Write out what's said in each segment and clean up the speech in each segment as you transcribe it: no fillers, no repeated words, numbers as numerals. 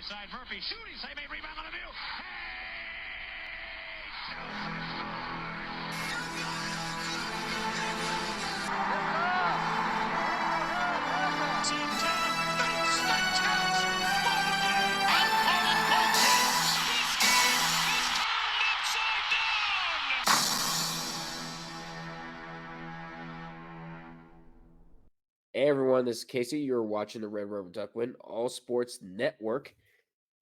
inside. Murphy shooting, save a rebound on the view. Hey everyone, this is Casey. You're watching the Red River Duckwind All Sports Network,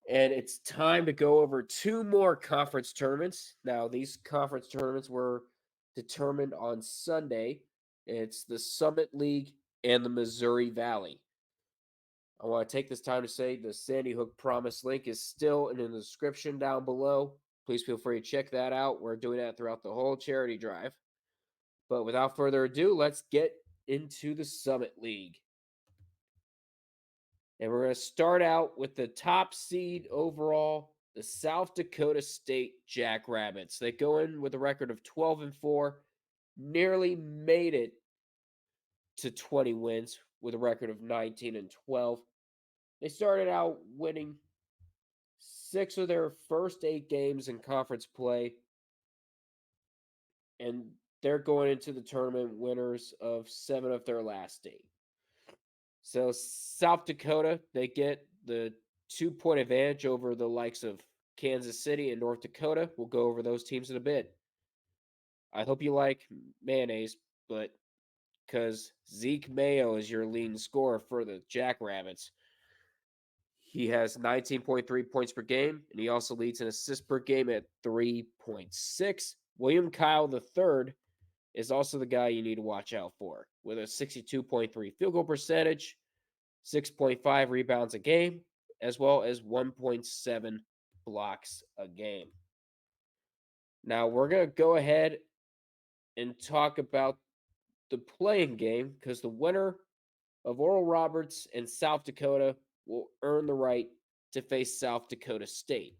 and it's time to go over two more conference tournaments. Now, these conference tournaments were determined on Sunday. It's the Summit League and the Missouri Valley. I want to take this time to say the Sandy Hook Promise link is still in the description down below. Please feel free to check that out. We're doing that throughout the whole charity drive. But without further ado, let's get into the Summit League. And we're going to start out with the top seed overall, the South Dakota State Jackrabbits. They go in with a record of 12-4, nearly made it to 20 wins with a record of 19-12. They started out winning 6 of their first 8 games in conference play, and they're going into the tournament winners of 7 of their last 8. So South Dakota, they get the 2-point advantage over the likes of Kansas City and North Dakota. We'll go over those teams in a bit. I hope you like mayonnaise, but because Zeke Mayo is your leading scorer for the Jackrabbits. He has 19.3 points per game, and he also leads in assists per game at 3.6. William Kyle III is also the guy you need to watch out for with a 62.3 field goal percentage, 6.5 rebounds a game, as well as 1.7 blocks a game. Now, we're going to go ahead and talk about the playing game because the winner of Oral Roberts and South Dakota will earn the right to face South Dakota State.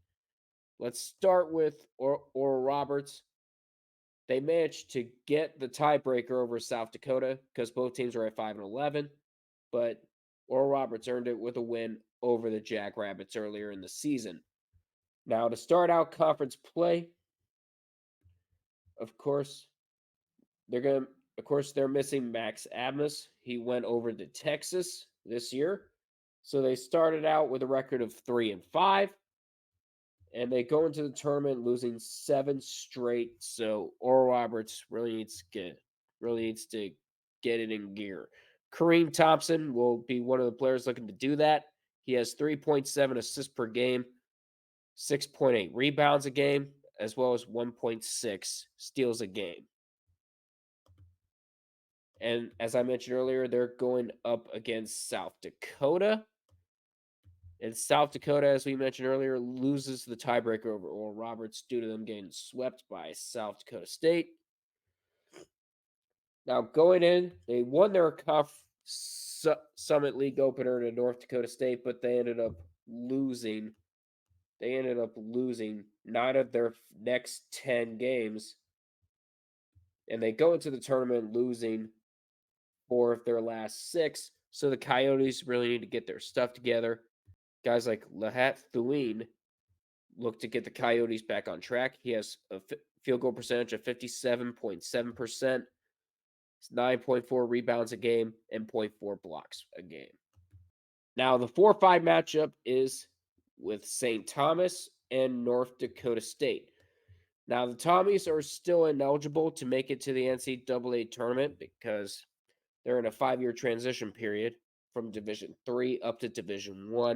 Let's start with Oral Roberts. They managed to get the tiebreaker over South Dakota because both teams are at 5-11, but Oral Roberts earned it with a win over the Jackrabbits earlier in the season. Now, to start out conference play, of course, they're missing Max Abmas. He went over to Texas this year. So they started out with a record of 3-5. And they go into the tournament losing 7 straight. So Oral Roberts really needs to get it in gear. Kareem Thompson will be one of the players looking to do that. He has 3.7 assists per game, 6.8 rebounds a game, as well as 1.6 steals a game. And as I mentioned earlier, they're going up against South Dakota. And South Dakota, as we mentioned earlier, loses the tiebreaker over Oral Roberts due to them getting swept by South Dakota State. Now, going in, they won their Summit League opener to North Dakota State, but they ended up losing. They ended up losing 9 of their next 10 games. And they go into the tournament losing 4 of their last 6. So the Coyotes really need to get their stuff together. Guys like Lahat Thuin look to get the Coyotes back on track. He has a field goal percentage of 57.7%, 9.4 rebounds a game, and 0.4 blocks a game. Now, the 4-5 matchup is with St. Thomas and North Dakota State. Now, the Tommies are still ineligible to make it to the NCAA tournament because they're in a 5-year transition period from Division III up to Division I.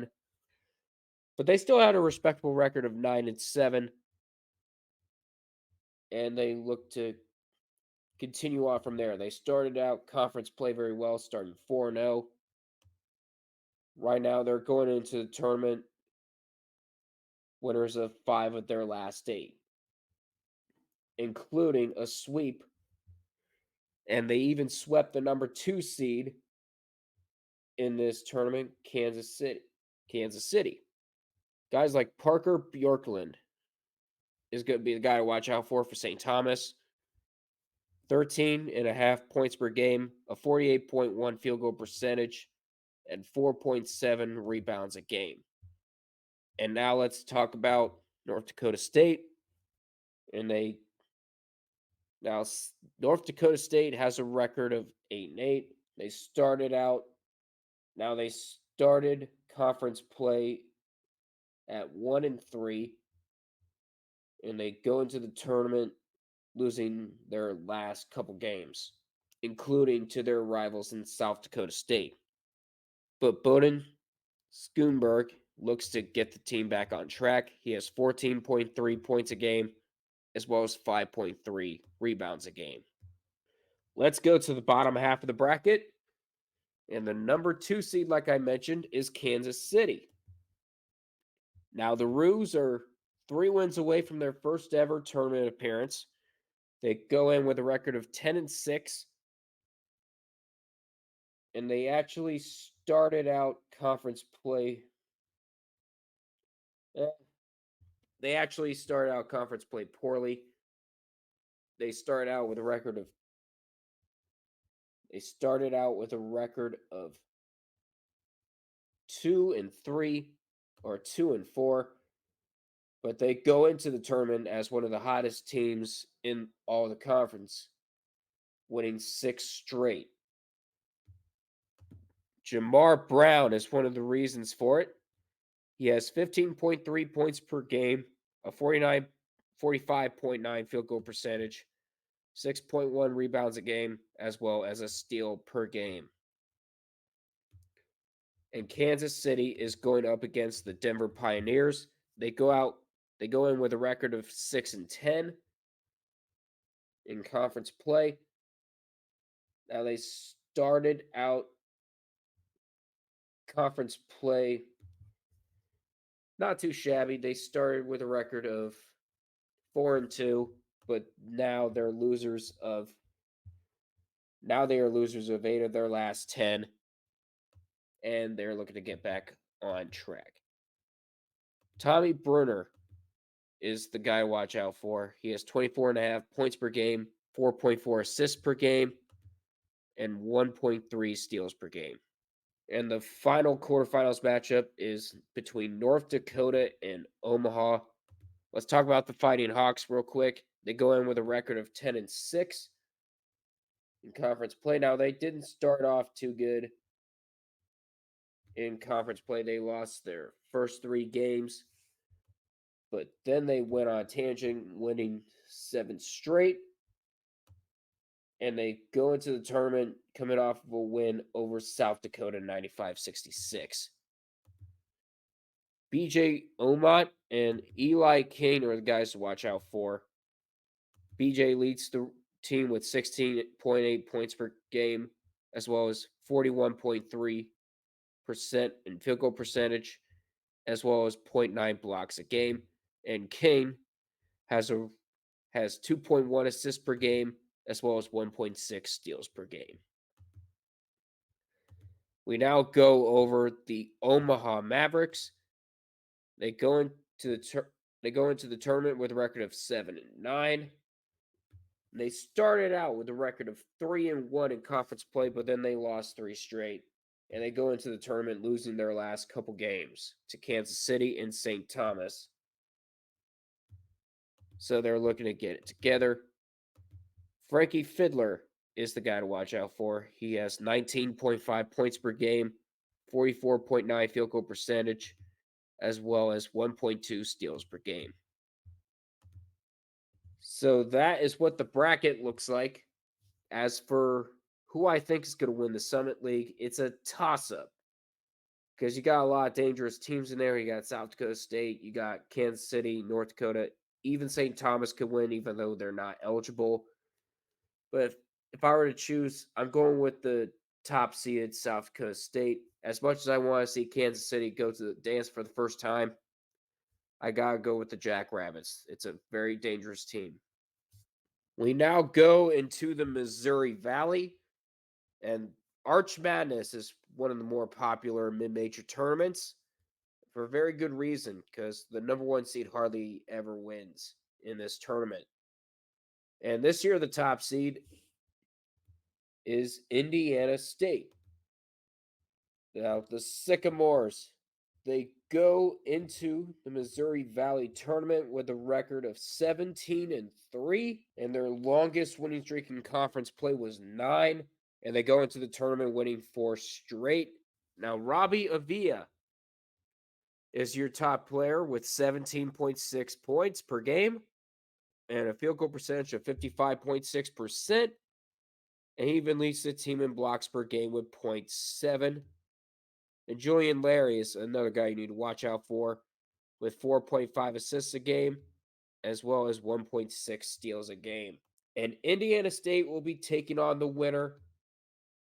But they still had a respectable record of 9-7, and they look to continue on from there. They started out conference play very well, starting 4-0. Right now, they're going into the tournament winners of 5 of their last 8, including a sweep, and they even swept the number 2 seed in this tournament, Kansas City. Guys like Parker Bjorklund is going to be the guy to watch out for St. Thomas. 13.5 points per game, a 48.1 field goal percentage, and 4.7 rebounds a game. And now let's talk about North Dakota State. And they now North Dakota State has a record of 8-8. They started out now they started conference play at 1-3, and they go into the tournament losing their last couple games, including to their rivals in South Dakota State. But Bowden Schoenberg looks to get the team back on track. He has 14.3 points a game, as well as 5.3 rebounds a game. Let's go to the bottom half of the bracket. And the number 2 seed, like I mentioned, is Kansas City. Now, the Roos are 3 wins away from their first ever tournament appearance. They go in with a record of 10-6. And they actually started out conference play. They actually started out conference play poorly. They started out with a record of 2-3 or 2-4, but they go into the tournament as one of the hottest teams in all the conference, winning 6 straight. Jamar Brown is one of the reasons for it. He has 15.3 points per game, a 45.9 field goal percentage, 6.1 rebounds a game, as well as a steal per game. And Kansas City is going up against the Denver Pioneers. They go in with a record of 6-10 in conference play. Now they started out conference play not too shabby. They started with a record of 4-2, but now they are losers of 8 of their last 10, and they're looking to get back on track. Tommy Brunner is the guy to watch out for. He has 24.5 points per game, 4.4 assists per game, and 1.3 steals per game. And the final quarterfinals matchup is between North Dakota and Omaha. Let's talk about the Fighting Hawks real quick. They go in with a record of 10-6 in conference play. Now, they didn't start off too good in conference play. They lost their first 3 games, but then they went on a tangent, winning 7 straight. And they go into the tournament coming off of a win over South Dakota 95-66. BJ Omot and Eli King are the guys to watch out for. BJ leads the team with 16.8 points per game, as well as 41.3% in field goal percentage, as well as 0.9 blocks a game. And King has 2.1 assists per game, as well as 1.6 steals per game. We now go over the Omaha Mavericks. They go into the tournament with a record of 7-9. They started out with a record of 3-1 in conference play, but then they lost 3 straight. And they go into the tournament losing their last couple games to Kansas City and St. Thomas. So they're looking to get it together. Frankie Fiddler is the guy to watch out for. He has 19.5 points per game, 44.9 field goal percentage, as well as 1.2 steals per game. So that is what the bracket looks like. As for who I think is going to win the Summit League, it's a toss-up because you got a lot of dangerous teams in there. You got South Dakota State, you got Kansas City, North Dakota. Even St. Thomas could win, even though they're not eligible. But if I were to choose, I'm going with the top-seeded South Dakota State. As much as I want to see Kansas City go to the dance for the first time, I got to go with the Jackrabbits. It's a very dangerous team. We now go into the Missouri Valley, and Arch Madness is one of the more popular mid-major tournaments for a very good reason, because the number 1 seed hardly ever wins in this tournament. And this year, the top seed is Indiana State. Now, the Sycamores, they go into the Missouri Valley tournament with a record of 17-3, and their longest winning streak in conference play was 9, and they go into the tournament winning 4 straight. Now, Robbie Avila is your top player with 17.6 points per game and a field goal percentage of 55.6%. And he even leads the team in blocks per game with 0.7. And Julian Larry is another guy you need to watch out for with 4.5 assists a game, as well as 1.6 steals a game. And Indiana State will be taking on the winner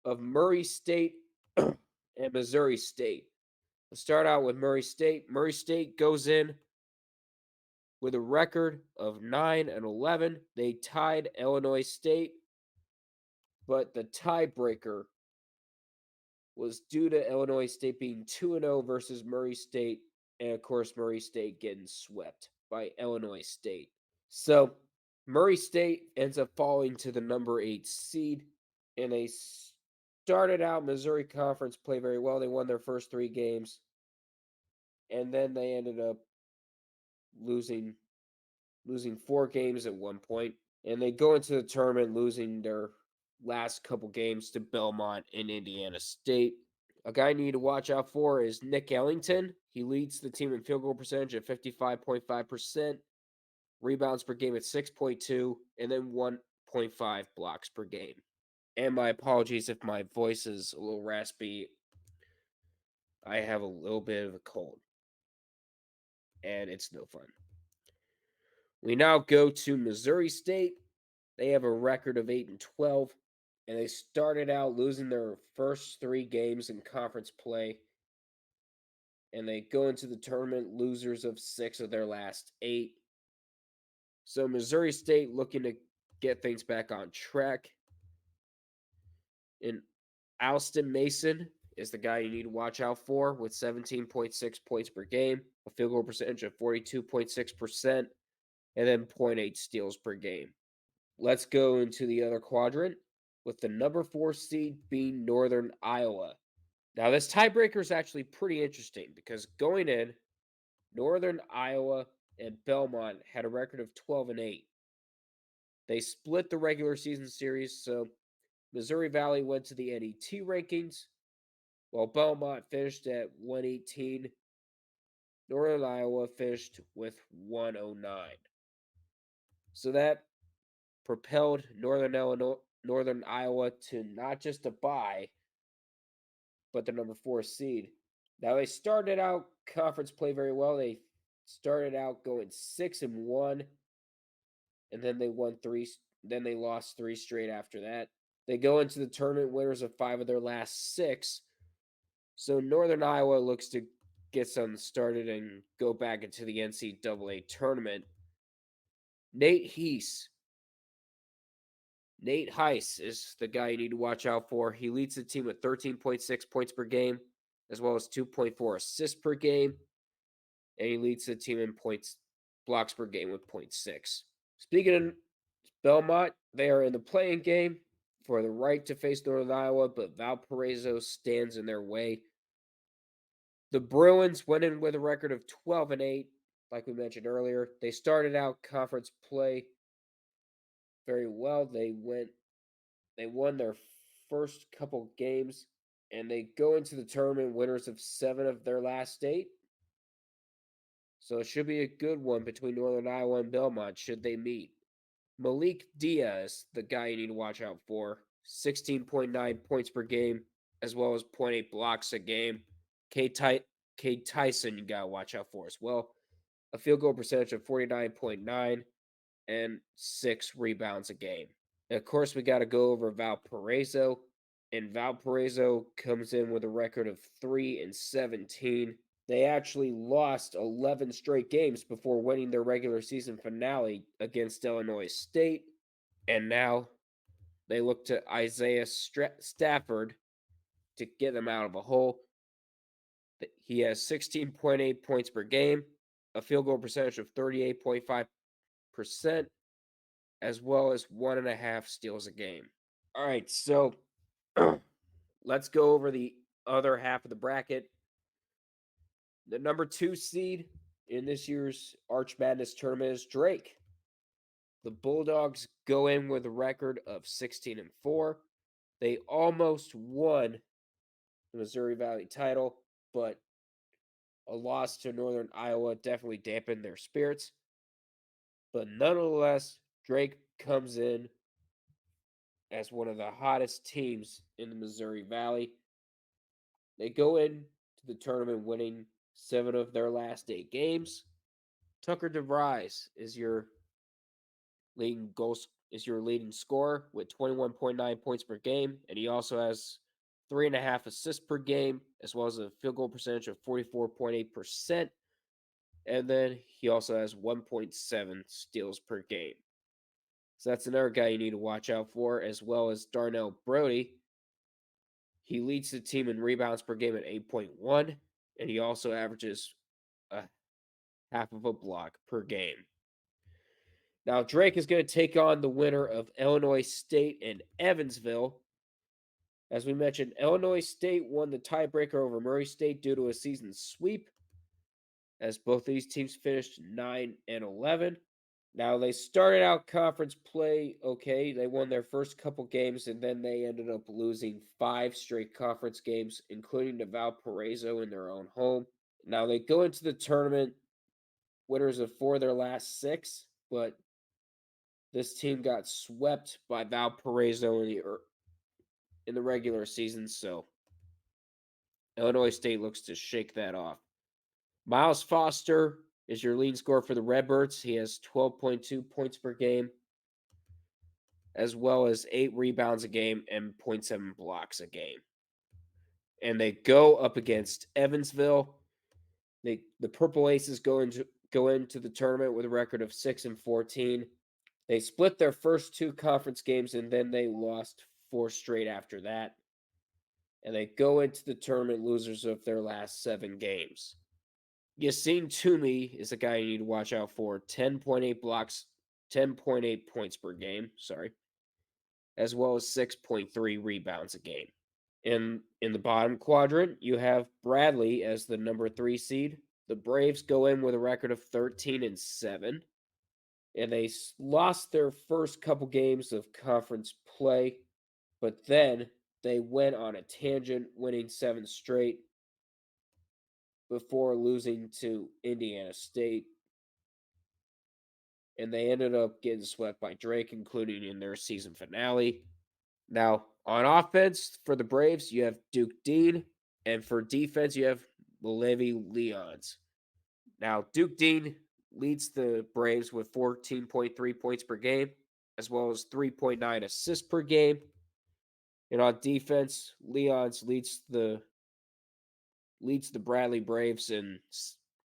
of Murray State and Missouri State. Let's start out with Murray State. Murray State goes in with a record of 9-11. They tied Illinois State, but the tiebreaker was due to Illinois State being 2-0 versus Murray State, and of course, Murray State getting swept by Illinois State. So, Murray State ends up falling to the number 8 seed, and they started out Missouri Conference play very well. They won their first 3 games, and then they ended up losing 4 games at one point, and they go into the tournament losing their last couple games to Belmont and Indiana State. A guy you need to watch out for is Nick Ellington. He leads the team in field goal percentage at 55.5%, rebounds per game at 6.2, and then 1.5 blocks per game. And my apologies if my voice is a little raspy. I have a little bit of a cold, and it's no fun. We now go to Missouri State. They have a record of 8-12, and they started out losing their first 3 games in conference play, and they go into the tournament losers of 6 of their last 8. So Missouri State looking to get things back on track. And Alston Mason is the guy you need to watch out for with 17.6 points per game, a field goal percentage of 42.6%, and then 0.8 steals per game. Let's go into the other quadrant with the number 4 seed being Northern Iowa. Now, this tiebreaker is actually pretty interesting because going in, Northern Iowa and Belmont had a record of 12-8. They split the regular season series, so Missouri Valley went to the NET rankings, while Belmont finished at 118. Northern Iowa finished with 109. So that propelled Northern Iowa to not just a bye, but the number 4 seed. Now they started out conference play very well. They started out going 6-1, and then they won 3. Then they lost 3 straight after that. They go into the tournament winners of 5 of their last 6. So Northern Iowa looks to get something started and go back into the NCAA tournament. Nate Heiss is the guy you need to watch out for. He leads the team with 13.6 points per game, as well as 2.4 assists per game. And he leads the team in blocks per game with 0.6. Speaking of Belmont, they are in the playing game for the right to face Northern Iowa, but Valparaiso stands in their way. The Bruins went in with a record of 12-8, like we mentioned earlier. They started out conference play very well. They won their first couple games, and they go into the tournament winners of 7 of their last 8. So it should be a good one between Northern Iowa and Belmont should they meet. Malik Diaz, the guy you need to watch out for, 16.9 points per game, as well as 0.8 blocks a game. Cade Tyson, you got to watch out for as well. A field goal percentage of 49.9 and 6 rebounds a game. And of course, we got to go over Valparaiso. And Valparaiso comes in with a record of 3-17. They actually lost 11 straight games before winning their regular season finale against Illinois State. And now they look to Isaiah Stafford to get them out of a hole. He has 16.8 points per game, a field goal percentage of 38.5%, as well as 1.5 steals a game. All right, so let's go over the other half of the bracket. The number 2 seed in this year's Arch Madness tournament is Drake. The Bulldogs go in with a record of 16-4. They almost won the Missouri Valley title, but a loss to Northern Iowa definitely dampened their spirits. But nonetheless, Drake comes in as one of the hottest teams in the Missouri Valley. They go into the tournament winning 7 of their last 8 games. Tucker DeVries is your leading scorer with 21.9 points per game, and he also has 3.5 assists per game, as well as a field goal percentage of 44.8%. And then he also has 1.7 steals per game. So that's another guy you need to watch out for, as well as Darnell Brody. He leads the team in rebounds per game at 8.1, and he also averages a half of a block per game. Now, Drake is going to take on the winner of Illinois State and Evansville. As we mentioned, Illinois State won the tiebreaker over Murray State due to a season sweep, as both these teams finished 9-11. Now, they started out conference play okay. They won their first couple games, and then they ended up losing 5 straight conference games, including to Valparaiso in their own home. Now, they go into the tournament winners of 4 of their last 6, but this team got swept by Valparaiso in the regular season, so Illinois State looks to shake that off. Miles Foster is your leading scorer for the Redbirds. He has 12.2 points per game, as well as 8 rebounds a game and 0.7 blocks a game. And they go up against Evansville. The Purple Aces go into the tournament with a record of 6-14. They split their first 2 conference games, and then they lost 4 straight after that. And they go into the tournament losers of their last 7 games. Yassine Toomey is a guy you need to watch out for. 10.8 blocks, 10.8 points per game, as well as 6.3 rebounds a game. In the bottom quadrant, you have Bradley as the number 3 seed. The Braves go in with a record of 13-7. And they lost their first couple games of conference play, but then they went on a tangent, winning 7 straight before losing to Indiana State. And they ended up getting swept by Drake, including in their season finale. Now, on offense for the Braves, you have Duke Dean, and for defense, you have Levi Leons. Now, Duke Dean leads the Braves with 14.3 points per game, as well as 3.9 assists per game. And on defense, Leons leads the Bradley Braves in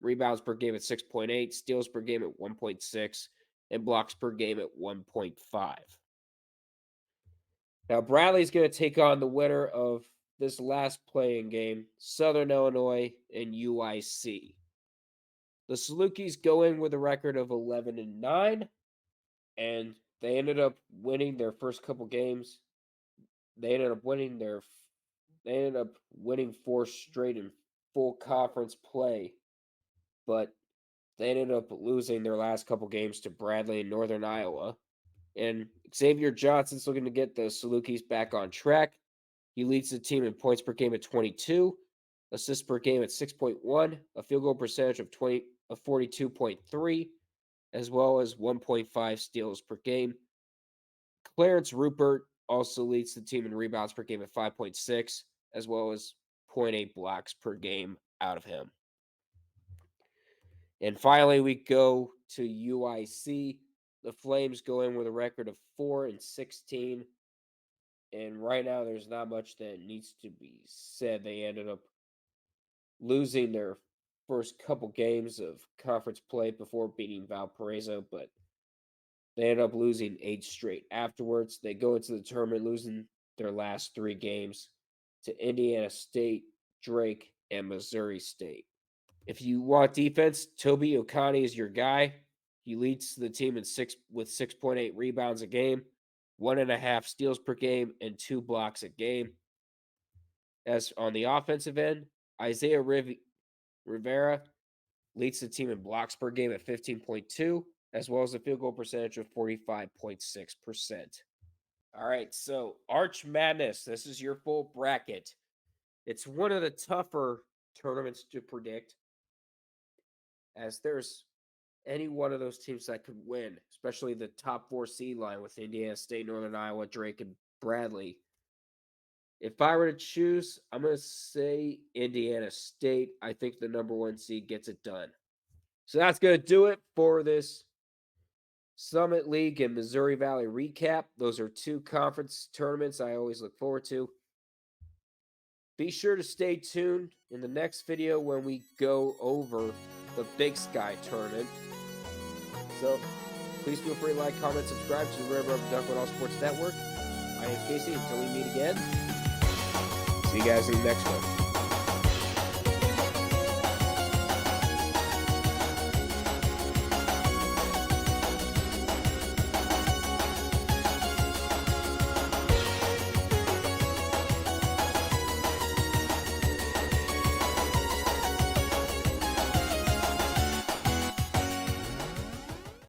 rebounds per game at 6.8, steals per game at 1.6, and blocks per game at 1.5. Now, Bradley's going to take on the winner of this last playing game, Southern Illinois and UIC. The Salukis go in with a record of 11-9, and they ended up winning their first couple games. They ended up winning 4 straight in full conference play, but they ended up losing their last couple games to Bradley and Northern Iowa. And Xavier Johnson's looking to get the Salukis back on track. He leads the team in points per game at 22, assists per game at 6.1, a field goal percentage of 42.3, as well as 1.5 steals per game. Clarence Rupert also leads the team in rebounds per game at 5.6, as well as 0.8 blocks per game out of him. And finally, we go to UIC. The Flames go in with a record of 4-16. And right now, there's not much that needs to be said. They ended up losing their first couple games of conference play before beating Valparaiso, but they ended up losing 8 straight afterwards. They go into the tournament losing their last 3 games to Indiana State, Drake, and Missouri State. If you want defense, Toby Okani is your guy. He leads the team with 6.8 rebounds a game, 1.5 steals per game, and 2 blocks a game. As on the offensive end, Isaiah Rivera leads the team in blocks per game at 15.2, as well as a field goal percentage of 45.6%. All right, so Arch Madness. This is your full bracket. It's one of the tougher tournaments to predict, as there's any one of those teams that could win, especially the top 4 seed line with Indiana State, Northern Iowa, Drake, and Bradley. If I were to choose, I'm going to say Indiana State. I think the number 1 seed gets it done. So that's going to do it for this Summit League and Missouri Valley recap. Those are 2 conference tournaments I always look forward to. Be sure to stay tuned in the next video when we go over the Big Sky tournament. So please feel free to like, comment, subscribe to the River of Duckwood All Sports Network. My name is Casey. Until we meet again, see you guys in the next one.